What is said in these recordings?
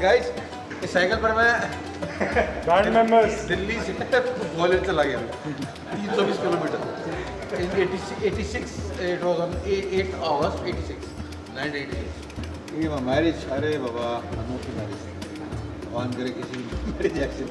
Guys इस cycle पर मैं बैंड मेंबर्स दिल्ली से ग्वालियर चला गया 320 kilometre in 86 it was on 8 hours 86 986 ये मैरिज अरे बाबा अनोखी मैरिज भगवान करे किसी marriage action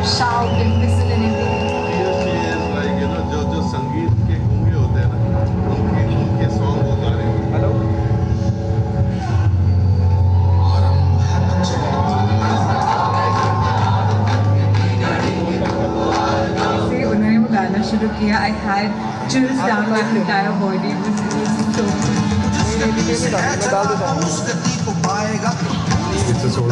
shout and whistle and everything. जो संगीत के गूंगे होते हैं ना उनके सॉन्ग वो गा रहे हैं। हेलो से उन्होंने वो गाना शुरू किया I had chills down my entire body. It was so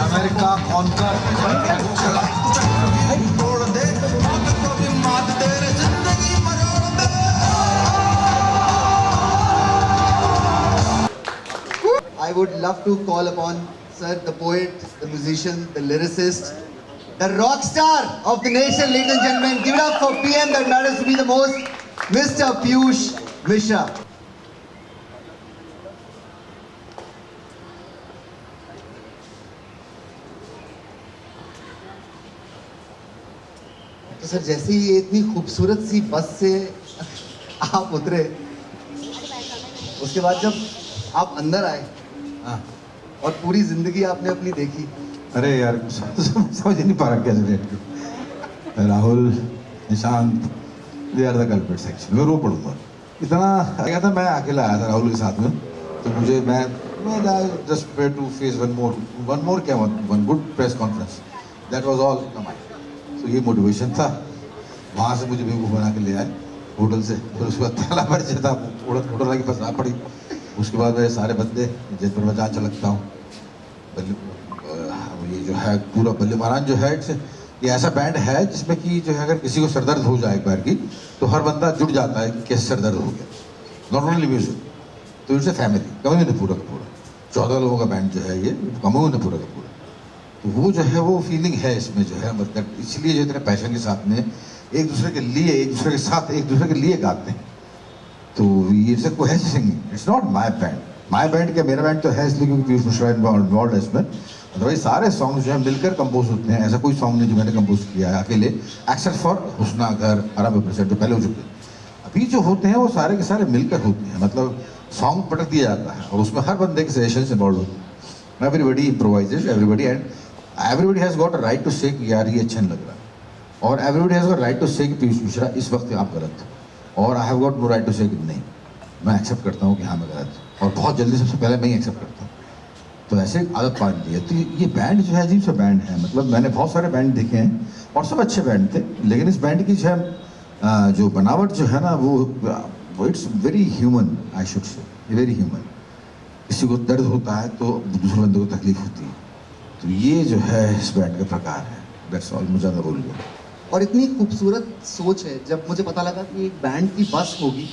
America conquer I would love to call upon Sir, the poet, the musician, the lyricist, the rock star of the nation, ladies and gentlemen. Give it up for PM that matters to be the most, Mr. Piyush Mishra. तो sir जैसे ही ये इतनी खूबसूरत सी बस से आप उतरे उसके बाद जब आप अंदर आए और पूरी जिंदगी आपने अपनी देखी अरे यार समझ नहीं पा रहा कैसे रेट को Rahul Nishant they are the culprits actually मैं रो पड़ूंगा इतना आया था मैं अकेला आया था राहुल के साथ में तो मुझे मैं just prepare to face one more क्या one good press conference that was all the mind तो ये मोटिवेशन था वहाँ से मुझे बेवकूफ़ बना के ले आए होटल से फिर उसके बाद ताला परिचय था होटल लगी फंसना पड़ी उसके बाद मेरे सारे बंदे जिन पर मैं जान चलता हूँ ये जो है पूरा बल्ले महाराज जो है ये ऐसा बैंड है जिसमें कि जो है अगर किसी को सरदर्द हो जाए एक बार की तो हर बंदा जुट जाता है कि कैसे सरदर्द हो गया नॉट ओनली म्यूजिक तो इट्स ए फैमिली कमी ने पूरा का पूरा 14 लोगों का बैंड जो है ये कमी ने पूरा का पूरा तो वो जो है वो फीलिंग है इसमें जो है मतलब इसलिए जो इतने पैशन के साथ में एक दूसरे के लिए एक दूसरे के साथ एक दूसरे के लिए गाते हैं तो ये सब को है singing it's not my band क्या मेरा बैंड तो है इसलिए क्योंकि पीयूष मिश्रा इन्वॉल्व है इसमें अदरवाइज सारे सॉन्ग जो है मिलकर कंपोज होते हैं ऐसा कोई सॉन्ग नहीं जो मैंने कंपोज किया है अकेले एक्सेप्ट फॉर हुस्ना घर आराम परसेंट जो पहले हो चुके अभी जो होते हैं वो सारे के सारे मिलकर होते हैं मतलब सॉन्ग पटक दिया जाता है और उसमें हर बंदे के सजेशन इन्वॉल्व होते हैं everybody improvises everybody and everybody has got a right to say कि यार ये अच्छा नहीं लग रहा और everybody has got right to say कि पीयूष मिश्रा इस वक्त आप गलत और I have got no right to say कि नहीं मैं एक्सेप्ट करता हूँ कि हाँ मैं गलत और बहुत जल्दी सबसे पहले मैं ही एक्सेप्ट करता हूँ तो ऐसे आदत पान दी है तो ये बैंड जो है अजीब सा बैंड है मतलब मैंने बहुत सारे बैंड देखे हैं और सब अच्छे बैंड थे लेकिन इस बैंड की जो है जो बनावट जो है ना वो it's very human I should say very human किसी को दर्द होता है तो दूसरे बंदे को तकलीफ होती है तो ये जो है इस बैंड का प्रकार है दैट्स ऑल मुझे ज़्यादा बोल गया और इतनी खूबसूरत सोच है जब मुझे पता लगा कि एक बैंड की बस होगी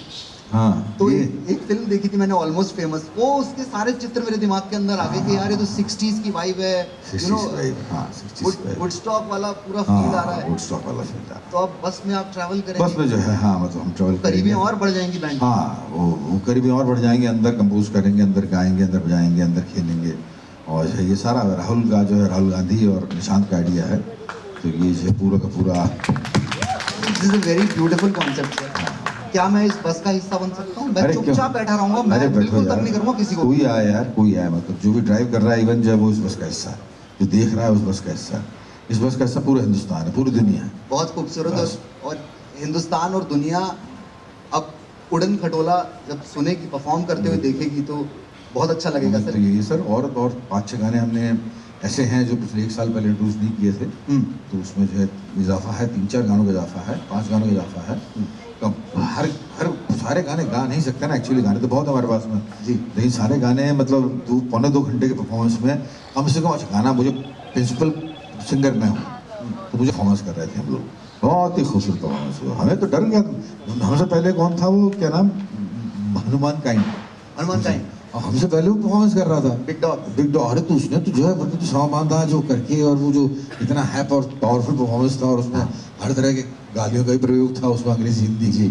हाँ तो ये एक फिल्म देखी थी मैंने ऑलमोस्ट फेमस वो उसके सारे चित्र मेरे दिमाग के अंदर आ गए कि यार ये तो 60s की वाइब है यू नो वुडस्टॉक वाला पूरा फील आ रहा है वुडस्टॉक वाला फील आ रहा है तो अब बस में आप ट्रैवल करेंगे बस में जो है हाँ मतलब हम ट्रैवल करीबी और बढ़ जाएंगी बैंड हाँ वो करीबी और बढ़ जाएंगे अंदर कंपोज करेंगे अंदर गाएंगे अंदर बजाएंगे अंदर खेलेंगे और ये सारा राहुल का जो है राहुल गांधी और निशांत का आइडिया है तो ये जो पूरा का पूरा this is a very beautiful concept है क्या मैं इस बस का हिस्सा बन सकता हूँ मैं चुपचाप बैठा रहूंगा मैं बिल्कुल तक नहीं करूंगा किसी को कोई आए यार कोई आए मतलब जो भी ड्राइव कर रहा है इवन जब वो इस बस का हिस्सा है जो देख रहा है उस बस का हिस्सा इस बस का हिस्सा पूरा हिंदुस्तान है पूरी दुनिया है बहुत खूबसूरत और हिंदुस्तान और दुनिया अब उड़न खटोला जब सुनेगी परफॉर्म करते हुए देखेगी तो बहुत अच्छा लगेगा तो सर। यही सर, और 5-6 गाने हमने ऐसे हैं जो पिछले 1 साल पहले इंट्रोड्यूस नहीं किए थे, तो उसमें जो है इजाफा है, 3-4 गानों का इजाफा है, 5 गानों का इजाफा है। तो हर सारे गाने गा नहीं सकते ना, एक्चुअली गाने तो बहुत है हमारे पास में जी। लेकिन सारे गाने मतलब 2-पौने 2 घंटे के परफॉर्मेंस में कम से कम गाना, मुझे प्रिंसिपल सिंगर मैं हूँ तो मुझे परफॉर्मेंस कर रहे थे हम लोग, बहुत ही खूबसूरत परफॉर्मेंस हुआ। हमें तो डर गया, हमसे पहले कौन था वो, क्या नाम, हनुमान काइंड, हनुमान टाइम, और हमसे पहले वो परफॉर्मेंस कर रहा था, बिग डॉग। Big dog. अरे तो उसने तो जो है मतलब सौ बांधा जो करके, और वो जो इतना हैप और पावरफुल परफॉर्मेंस था, और उसमें हर तरह के गालियों का भी प्रयोग था उसमें, अंग्रेजी हिंदी जी,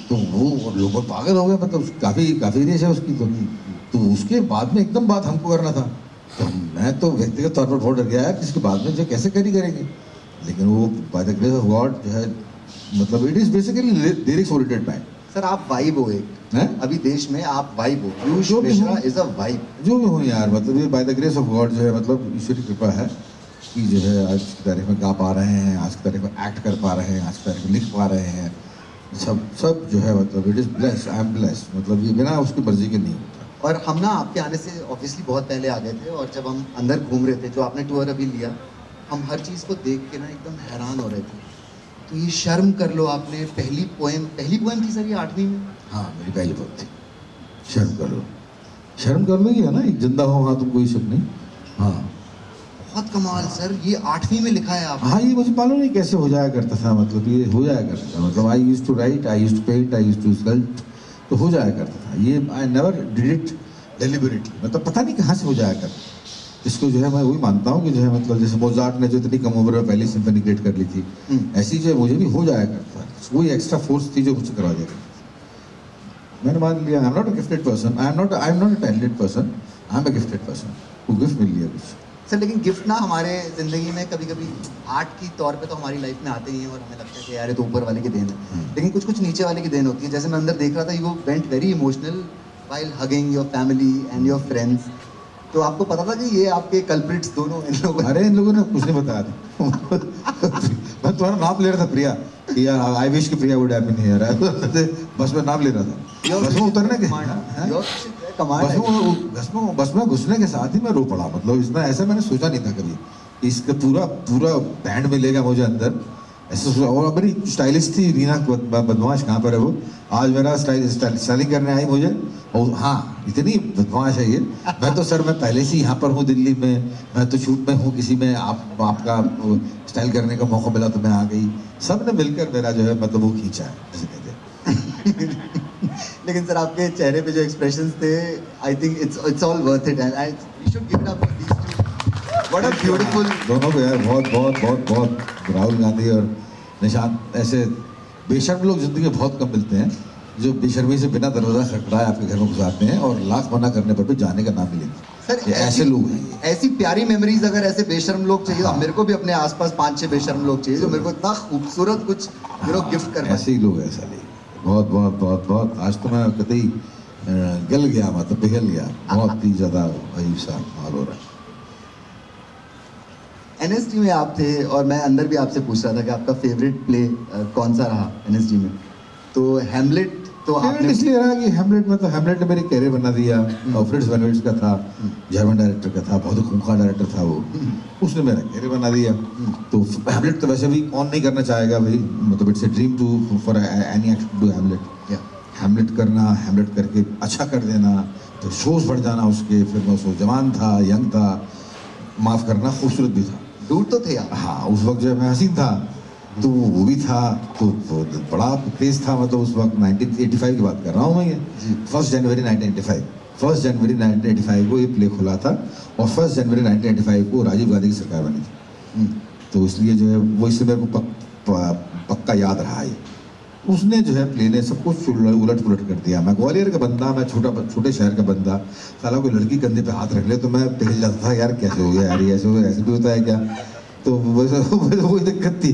तो वो लोग पागल हो गए, मतलब काफ़ी रेस है उसकी। तो उसके बाद में एकदम बात हमको करना था, तो मैं तो व्यक्तिगत तौर पर बहुत डर गया है कि इसके बाद में जो कैसे करेंगे, लेकिन वो by the grace of God जो है, मतलब it is basically lyrics oriented band. Sir आप वाइब हो एक, हैं? अभी देश में आप वाइब हो, पीयूष जो भी मिश्रा हो। Is a vibe. जो भी हो यार, मतलब ये by the grace of God जो है, मतलब ईश्वर की कृपा है कि जो है आज की तारीख में गा पा रहे हैं, आज की तारीख में एक्ट कर पा रहे हैं, आज की तारीख में लिख पा रहे हैं, सब जो है मतलब it is blessed, I am blessed, मतलब ये बिना उसकी मर्जी के नहीं होता। और हम ना आपके आने से ऑब्वियसली बहुत पहले आ गए थे, और जब हम अंदर घूम रहे थे, जो आपने टूर अभी लिया, हम हर चीज़ को देख के ना एकदम हैरान हो रहे थे। तो ये शर्म कर लो, आपने पहली पोएम थी सर ये 8वीं में। हाँ, मेरी पहली बात थी, शर्म कर लो ही है ना, एक जिंदा हो, हाँ, तुम कोई शक नहीं। हाँ बहुत कमाल सर, ये 8वीं में लिखा है आपने। हाँ, ये मुझे मालूम नहीं कैसे हो जाया करता था, मतलब ये हो जाया करता था, मतलब I used to write, I used to paint, I used to sculpt, तो हो जाया करता था ये। I never did it deliberately, मतलब पता नहीं कहाँ से हो जाया करता। इसको जो है मैं वही मानता हूँ कि जो है मतलब जैसे मोजार्ट ने जो इतनी कम उम्र में पहली सिम्फनी क्रिएट कर ली थी, ऐसी जो है मुझे भी हो जाया करता है, वही एक्स्ट्रा फोर्स थी जो मुझसे करवा दिया करती। मैंने मान लिया, I am not a gifted person, I am not a talented person, I am a gifted person, वो गिफ्ट मिल लिया कुछ। सर लेकिन गिफ्ट ना हमारे ज़िंदगी में कभी कभी आर्ट की तौर पे तो हमारी लाइफ में आते ही हैं, और हमें लगता है कि यार ये तो ऊपर वाले की देन है, लेकिन कुछ नीचे वाले की देन होती है। जैसे मैं अंदर देख रहा था, you went very emotional while hugging your family and your friends. तो आपको पता था कि ये आपके कल्प्रिट्स दोनों इन लोगों अरे इन लोगों ने कुछ नहीं बताया था मैं तुम्हारा नाम ले रहा था प्रिया, कि यार आई विश कि प्रिया वुड हैव बीन हियर, बस में नाम ले रहा था, बस में उतरने के बस में घुसने के साथ ही मैं रो पड़ा, मतलब इतना ऐसा मैंने सोचा नहीं था कभी, इसका पूरा बैंड मिलेगा मुझे अंदर, ऐसे सोचा। और बड़ी स्टाइलिश थी रीना बदमाश, कहाँ पर है वो, आज मेरा स्टाइलिंग करने आई मुझे, और हाँ इतनी बदमाश है ये। मैं तो सर मैं पहले से यहाँ पर हूँ दिल्ली में, मैं तो शूट में हूँ किसी में, आपका स्टाइल करने का मौका मिला तो मैं आ गई, सब ने मिलकर मेरा जो है मतलब वो खींचा है किसी ने। लेकिन सर आपके चेहरे पे जो एक्सप्रेशंस थे, I think it's all worth it, and we should give it up for these two. What a beautiful. दोनों को यार बहुत राहुल गांधी और निशांत ऐसे बेशर्म लोग जिंदगी में बहुत कम मिलते हैं, जो बेशर्मी से बिना दरवाजा खटखटाए आपके घर में घुस आते हैं, और लाख मना करने पर भी जाने का नाम नहीं लेते। सर ये ऐसे लोग हैं ये। ऐसी प्यारी मेमोरीज अगर ऐसे बेशर्म लोग चाहिए, हाँ। तो मेरे को भी अपने आसपास 5-6 बेशर्म लोग चाहिए जो मेरे को इतना खूबसूरत कुछ गिफ्ट कर पाए। ऐसे ही लोग हैं साले, बहुत। आज तो मैं कतई गल गया, मतलब पिघल गया, बहुत ही ज़्यादा अजीब सा माहौल हो रहा है। एनएसडी में आप थे, और मैं अंदर भी आपसे पूछ रहा था कि आपका फेवरेट प्ले कौन सा रहा एनएसडी में। तो हैमलेट तो आपने इसलिए रहा कि हैमलेट मतलब हैमलेट ने मेरी कैरियर बना दिया, और फ्रिट्ज वैन वेट्स का था, जर्मन डायरेक्टर का था, बहुत ही खूंखार डायरेक्टर था वो, उसने मेरा कैरियर बना दिया। तो हैमलेट तो वैसे भी कौन नहीं करना चाहेगा भाई, मतलब it's a dream to for any actor to Hamlet. Hamlet करना, हैमलेट करके अच्छा कर देना, तो शोज बढ़ जाना उसके। फिर मैं उसको जवान था, यंग था, माफ़ करना खूबसूरत भी था, डूड तो थे आप। हाँ उस वक्त जब मैं हसीन था तो वो भी था, तो बड़ा तेज था, मतलब उस वक्त 1985 की बात कर रहा हूँ मैं, ये 1 जनवरी 1985 को ये प्ले खुला था, और 1 जनवरी 1985 को राजीव गांधी की सरकार बनी थी। तो इसलिए जो है वो इससे मेरे को पक्का याद रहा है। उसने जो है प्ले ने सब कुछ उलट पुलट कर दिया। मैं ग्वालियर का बंदा, मैं छोटे शहर का बंदा, साला कोई लड़की कंधे पे हाथ रख ले तो मैं पिघल जाता था, यार कैसे हो गया यार, ये ऐसे भी होता है क्या। तो वही दिक्कत थी।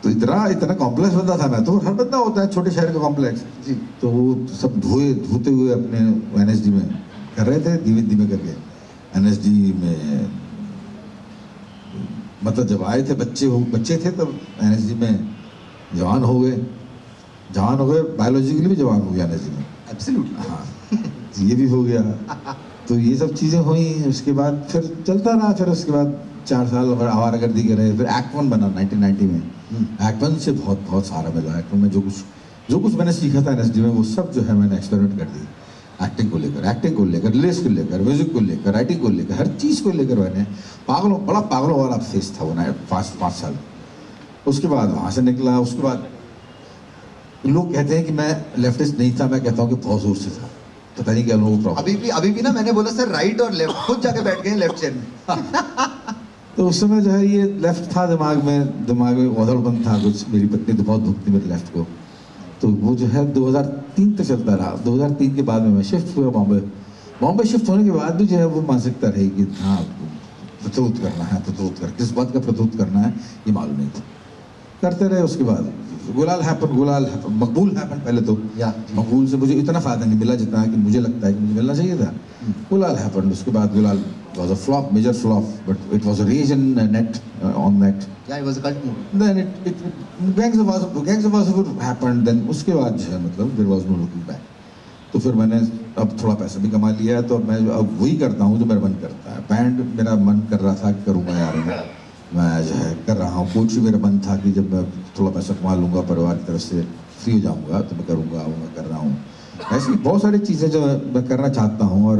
तो इतना कॉम्प्लेक्स बंदा था मैं, तो हर बंदा होता है छोटे शहर का कॉम्प्लेक्स जी। तो वो सब धोते हुए अपने एनएसडी में कर रहे थे, धीमे करके एनएसडी में, मतलब जब आए थे बच्चे थे तब एनएसडी में जवान हो गए, बायोलॉजिकली भी जवान हो गया एनएसडी में। एब्सोल्युटली। हाँ ये भी हो गया। तो ये सब चीज़ें हुई। उसके बाद फिर चलता रहा। फिर उसके बाद 4 साल और आवारागर्दी करे। फिर एक्ट 1 बना 1990 में। एक्ट 1 से बहुत बहुत सारा मिला। एक्ट 1 में जो कुछ मैंने सीखा था एनएसडी में, वो सब जो है मैंने एक्सपेरिमेंट कर दी। एक्टिंग को लेकर, लिरिक्स को लेकर, म्यूजिक को लेकर, राइटिंग को लेकर, हर चीज़ को लेकर मैंने बड़ा पागलों वाला फेस था वो ना 5 साल। उसके बाद वहाँ से निकला। उसके बाद लोग कहते हैं कि मैं लेफ्टिस्ट नहीं था, मैं कहता हूँ कि बहुत जोर से था। पता नहीं क्या लोगों को प्रॉब्लम। अभी भी ना मैंने बोला सर राइट और लेफ्ट, खुद जाके बैठ गए लेफ्ट चेयर में। तो उस समय जो है ये लेफ्ट था दिमाग में औधड़पन था कुछ। मेरी पत्नी तो बहुत भुगती मेरे लेफ्ट को। तो वो जो है 2003 तक चलता रहा। 2003 के बाद में मैं शिफ्ट हुआ बॉम्बे शिफ्ट होने के बाद भी जो है वो मानसिकता रही कि हाँ प्रतिरोध करना है। किस बात का प्रतिरोध करना है ये मालूम नहीं था। करते रहे। उसके बाद गुलाल हैपन, मकबूल हैपन। पहले तो मकबूल से मुझे इतना फ़ायदा नहीं मिला जितना कि मुझे लगता है कि मुझे मिलना चाहिए था। गुलाल हैपन। उसके बाद गुलाल was a flop, major flop, but it was a rage in net, on net. Yeah, it was a cult movie. Then Gangs of Wasseypur happened. Then उसके बाद जो है मतलब there was no looking back. तो फिर मैंने अब थोड़ा पैसा भी कमा लिया है, तो मैं अब वही करता हूँ जो मेरा मन करता है। बैंड मेरा मन कर रहा था कि करूँगा यार, मैं जो है कर रहा हूँ। पोएट्री मेरा मन था कि जब मैं थोड़ा पैसा कमा लूँगा, परिवार की तरफ से फ्री हो जाऊँगा, तो मैं करूँगा, वो मैं कर रहा हूँ। ऐसी बहुत सारी चीज़ें जो मैं करना चाहता हूँ। और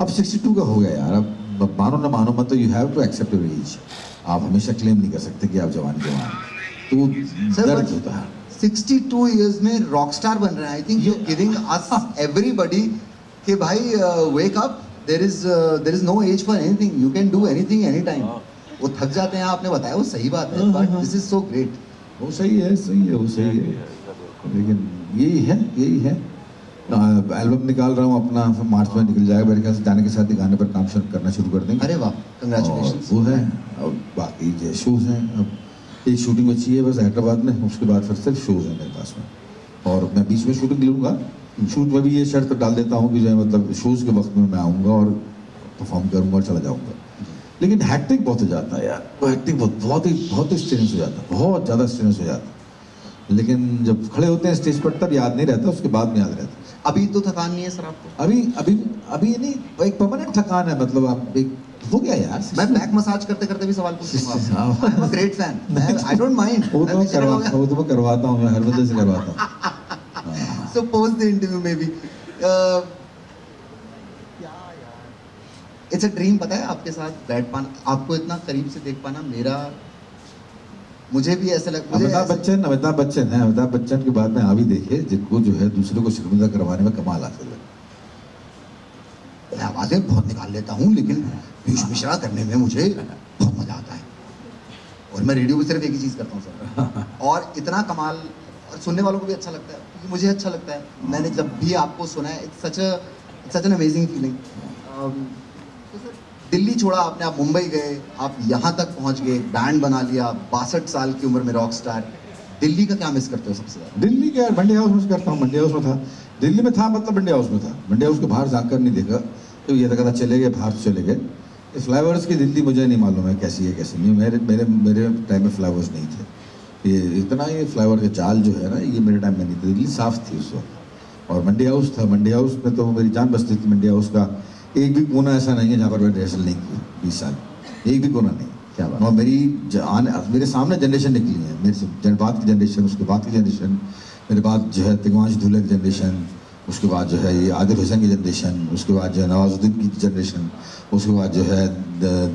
अब 62 का हो गया यार। अब मानो ना मानो मत, तो you have to accept your age. आप हमेशा क्लेम नहीं कर सकते कि आप जवान तो दर्द होता है। 62 years में रॉक स्टार बन रहे हैं। I think you giving us everybody कि भाई wake up, there is no age for anything, you can do anything any time. वो थक जाते हैं, आपने बताया, वो सही बात है, but this is so great. वो सही है, वो सही है। लेकिन यही है। एल्बम निकाल रहा हूँ अपना, मार्च में निकल जाएगा मेरे ख्याल से। जाने के साथ ही गाने पर काम करना शुरू कर देंगे। अरे वाह, कंग्रेचुलेशंस। वो है। और बाकी जो शोज हैं, अब एक शूटिंग अच्छी है बस हैदराबाद में, उसके बाद फिर सिर्फ शोज हैं मेरे पास में। और मैं बीच में शूटिंग लूँगा। शूट में भी ये शर्त डाल देता हूँ कि जो है मतलब शोज़ के वक्त में मैं आऊँगा और परफॉर्म करूँगा और चला जाऊँगा। लेकिन हैक्टिक बहुत हो जाता है यार। वो हैक्टिक बहुत ही स्ट्रेस हो जाता है, बहुत ज़्यादा स्ट्रेस हो जाता है। लेकिन जब खड़े होते हैं स्टेज पर तब याद नहीं रहता, उसके बाद में याद रहता है। अभी तो थकान नहीं है सर आपको? अभी नहीं, एक परमानेंट थकान है। मतलब आप एक हो गया यार। मैं बैक मसाज करते करते भी सवाल पूछूंगा। I am a great fan, I don't mind. वो तो मैं करवाता हूँ, मैं हर बंदे से करवाता हूँ। So post the interview maybe. It's a dream, पता है आपके साथ बैठ पाना, आपको इतना करीब से देख पाना। मुझे भी ऐसा लगता है। अमिताभ बच्चन के बाद में आ भी देखे, जिनको जो है दूसरे को शर्मिंदा करवाने में कमाल हासिल है। मैं आवाज़ें बहुत निकाल लेता हूँ, लेकिन पीयूष मिश्रा करने में मुझे बहुत मजा आता है। और मैं रेडियो में सिर्फ एक ही चीज़ करता हूँ सर, और इतना कमाल, और सुनने वालों को भी अच्छा लगता है, क्योंकि मुझे अच्छा लगता है। मैंने जब भी आपको सुना है, it's such an amazing feeling. तो सर दिल्ली छोड़ा आपने, आप मुंबई गए, आप यहाँ तक पहुँच गए, बैंड बना लिया, 62 साल की उम्र में रॉक स्टार। दिल्ली का क्या मिस करते हो सबसे ज़्यादा? दिल्ली क्या, मंडी हाउस मिस करता हूँ। मंडी हाउस में था, दिल्ली में था मतलब मंडी हाउस में था। मंडी हाउस के बाहर जाकर नहीं देखा, तो ये तक चले गए, बाहर चले गए। इस फ्लाईओवर्स की दिल्ली मुझे नहीं मालूम है कैसी है कैसी नहीं। मेरे टाइम में फ्लाईओवर्स नहीं थे। ये इतना ये फ्लाईओवर के चाल जो है ना, ये मेरे टाइम में नहीं था। दिल्ली साफ़ थी उस वक्त। और मंडी हाउस था, मंडी हाउस में तो मेरी जान बसती थी। मंडी हाउस का एक भी कोना ऐसा नहीं है जहाँ पर मैंने रिहर्सल नहीं की 20 साल, एक भी कोना नहीं। क्या बात। और मेरे सामने जनरेशन निकली है, मेरे बाद की जनरेशन, उसके बाद की जनरेशन, मेरे बाद जो है तिगवांश धुले की जनरेशन, उसके बाद जो है ये आदिल हुसैन की जनरेशन, उसके बाद जो है नवाजुद्दीन की जनरेशन, उसके बाद जो है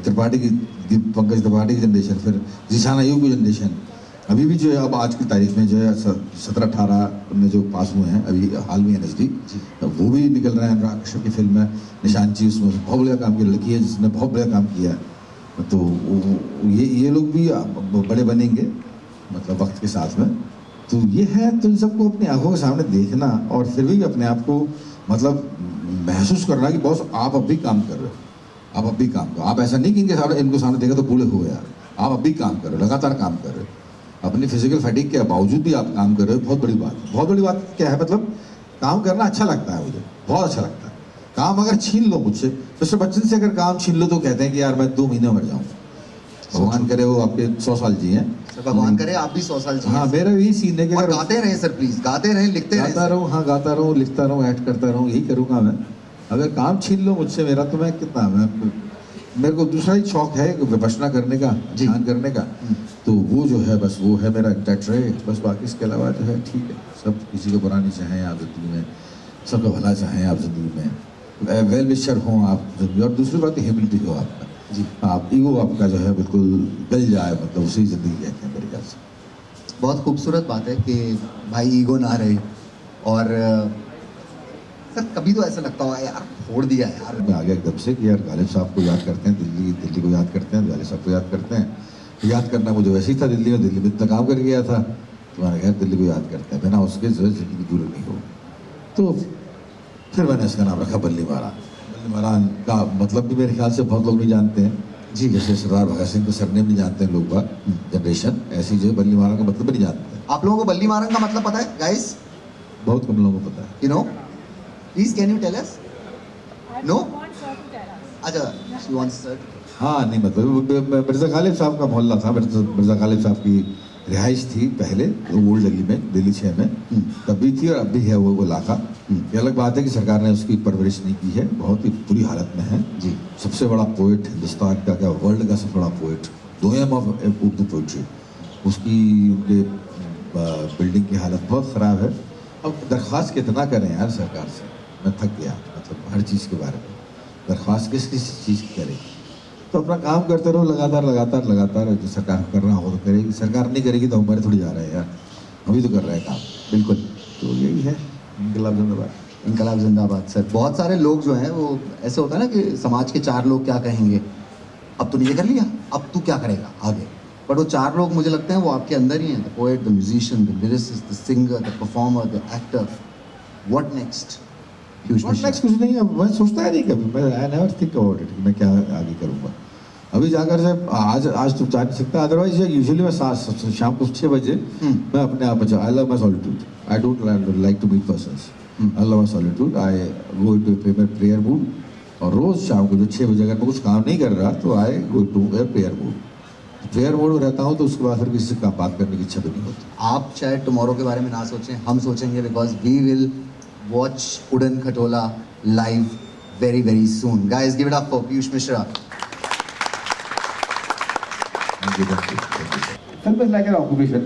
त्रिपाठी की, पंकज त्रिपाठी की जनरेशन, फिर जीशान अयूब की जनरेशन। अभी भी जो है अब आज की तारीख में जो है 17-18 में जो पास हुए हैं अभी हाल में एनएसडी, वो भी निकल रहे हैं। अनुराग कश्यप की फिल्म है निशान जी, उसमें बहुत बढ़िया काम किया, लड़की है जिसने बहुत बढ़िया काम किया है। तो ये लोग भी बड़े बनेंगे मतलब वक्त के साथ में। तो ये है, तो इन सबको अपनी आंखों के सामने देखना और फिर भी अपने आप को मतलब महसूस करना कि बॉस आप अब भी काम कर रहे हो, आप अब भी काम करो। आप ऐसा नहीं कि इनको सामने देखा तो बूढ़े हो यार, आप अब भी काम कर रहे हो, लगातार काम कर रहे हो। अपनी फिजिकल फैटिग के बावजूद भी आप काम कर रहे हो, बहुत बड़ी बात है। बहुत बड़ी बात क्या है, मतलब काम करना अच्छा लगता है मुझे, बहुत अच्छा लगता है। काम अगर छीन लो मुझसे, मिस्टर बच्चन से अगर काम छीन लो तो कहते हैं कि यार मैं 2 महीने मर जाऊँगा। भगवान करे वो आपके 100 साल जी हैं, सर भगवान करे आप भी 100 साल जिए। हाँ मेरा यही सीन है कि और अगर गाते रहे सर, प्लीज गाते रहे, लिखते रहे गाता सर। रहूँ, हाँ गाता रहूँ, लिखता रहूँ, एक्ट करता रहूँ, यही करूँगा मैं। अगर काम छीन लो मुझसे मेरा तो मैं कितना मैं मेरे को दूसरा ही शौक है विपश्यना करने का, जी। ध्यान करने का, तो वो जो है बस वो है मेरा इंटैक्ट रहे बस। बाकी इसके अलावा जो है ठीक है, सब किसी को बुरा नहीं चाहें आप ज़िंदगी में, सबका भला चाहें आप ज़िंदगी में, वेल विशर हों आप ज़िंदगी। और दूसरी बात ह्यूमिलिटी हो आपका जी। आप ईगो आपका जो है बिल्कुल गल जाए, मतलब उसी ज़िंदगी कहते हैं मेरे ख्याल से। बहुत खूबसूरत बात है कि भाई ईगो ना रहे। और सर कभी तो ऐसा लगता होगा यार छोड़ दिया यार। मैं आ गया एकदम से कि यार गालिब साहब को याद करते हैं, दिल्ली को याद करते हैं, गालिब साहब को याद करते हैं। याद करना मुझे वैसे ही था, दिल्ली में इतना काम कर गया था, तो मैंने कहा दिल्ली को याद करते हैं, बिना उसके जो है ज़िंदगी पूरी नहीं हो। तो फिर मैंने इसका नाम रखा बल्ली महारान। बल्ली महारान का मतलब भी मेरे ख्याल से बहुत लोग नहीं जानते हैं जी, जैसे सरदार भगत सिंह के सरनेम नहीं जानते हैं लोग बाग जनरेशन, ऐसी जो है बल्ली महारान का मतलब भी नहीं जानते हैं। आप लोगों को बल्ली महारान का मतलब पता है गाइस? बहुत कम लोगों को पता है। You know, please can you tell us? No, अच्छा शी वांट्स सर। हाँ नहीं मतलब मिर्ज़ा गालिब साहब का मोहल्ला था, मिर्ज़ा गालिब साहब की रिहाइश थी पहले ओल्ड दिल्ली में, दिल्ली 6 में तब भी थी और अब भी है वो इलाका। ये अलग बात है कि सरकार ने उसकी परवरिश नहीं की है, बहुत ही बुरी हालत में है जी। सबसे बड़ा पोइट हिंदुस्तान का, क्या वर्ल्ड का सबसे बड़ा poet, Doyam of Urdu poetry, उसकी उनके बिल्डिंग की हालत बहुत ख़राब है। अब दरख्वास्त कितना करें यार सरकार से, मैं थक गया, मतलब हर चीज़ के बारे में दरख्वास्त किस किस चीज़ की करें। तो अपना काम करते रहो लगातार, जो सरकार करना हो तो करेगी, सरकार नहीं करेगी तो हमारे थोड़ी जा रहे हैं यार, हम भी तो कर रहे हैं काम। बिल्कुल, तो यही है, इनकलाब जिंदाबाद। इनकलाब जिंदाबाद। सर बहुत सारे लोग जो हैं वो ऐसे होता है ना कि समाज के 4 लोग क्या कहेंगे, अब तूने ये कर लिया, अब तू क्या करेगा आगे। बट वो 4 लोग मुझे लगते हैं वो आपके अंदर ही हैं, the poet, the musician, the lyricist, the singer, the performer, the actor. What next? Next कुछ नहीं है, मैं सोचता ही नहीं कभी, मैं I never think about it कि मैं क्या आगे करूँगा। अभी जाकर से आज तो जा नहीं सकता, अदरवाइज यूजुअली मैं शाम को 6 बजे मैं अपने आप बचा। I love my solitude, I don't like to meet persons, I love my solitude, I go to prayer mood. और रोज़ शाम को जो 6 बजे अगर मैं कुछ काम नहीं कर रहा तो I go to a prayer mood. Prayer mode में रहता हूँ तो उसके बाद फिर किसी से बात करने की इच्छा भी नहीं होती। आप शायद टुमारो के बारे में ना सोचें, हम सोचेंगे, बिकॉज वी विल वॉच उड़न खटोला live very very soon. Guys give it up for Piyush Mishra. Film is like an occupation.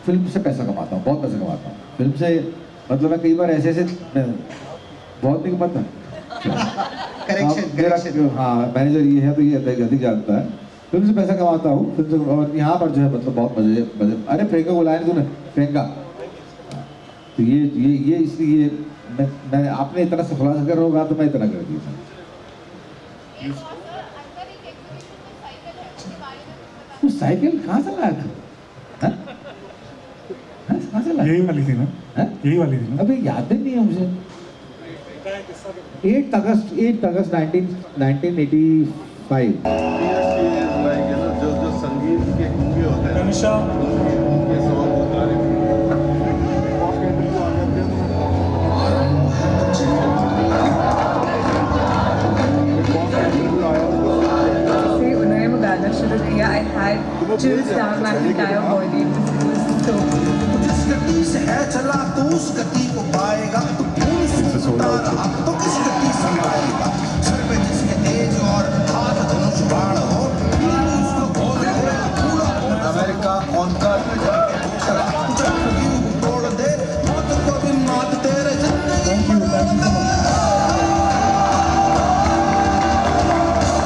Film से पैसा कमाता हूँ, बहुत पैसा कमाता हूँ फिल्म से। मतलब मैं कई बार ऐसे बहुत नहीं कमाता। करेक्शन। हाँ मैनेजर ये है तो ये अधिक जानता है। फिल्म से पैसा कमाता हूँ, फिल्म से। और यहाँ पर जो है मतलब बहुत मजे। अरे प्रियंका को लाया तूने, प्रियंका, तो ये इसलिए मैं आपने इतना सा खुलासा कर होगा तो मैं इतना कर दिया। वो साइकिल कहाँ से लाया था? कहाँ से लाया? यही वाली थी ना? यही वाली थी ना? अभी याद ही नहीं है मुझे। 8 अगस्त 1985। जो संगीत के गूंगे होते हैं अनिशा उनके सॉन्ग को गा रहे हैं। से उन्होंने वो गाना शुरू किया, I had chills down my entire body. It was so जिस गति से है चला तो उस गति को पाएगा, तो खून सूखता रहा तो किस गति से आएगा। सर पे जिसके तेज और हाथ धनुष बाण हो, उसको खोले पूरा अमेरिका ऑन का तोड़ दे मौत को भी मात तेरे जिंदगी।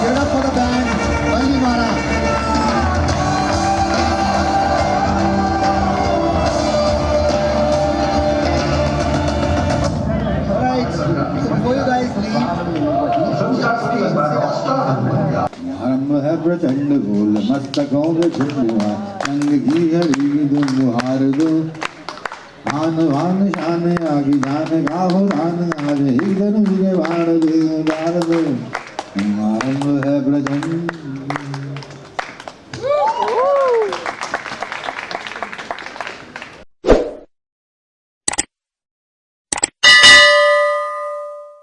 Give it up for the band, बल्ली महारान। Alright, so before you guys leave, आरंभ है प्रचंड गोल मस्तकों पे झुंडुआ, संग की घड़ी दुमुहार दो, आन वान शान आगे जान गाहो दान आज ही धनुष के बाण दे दान दो। आरंभ है प्रचंड।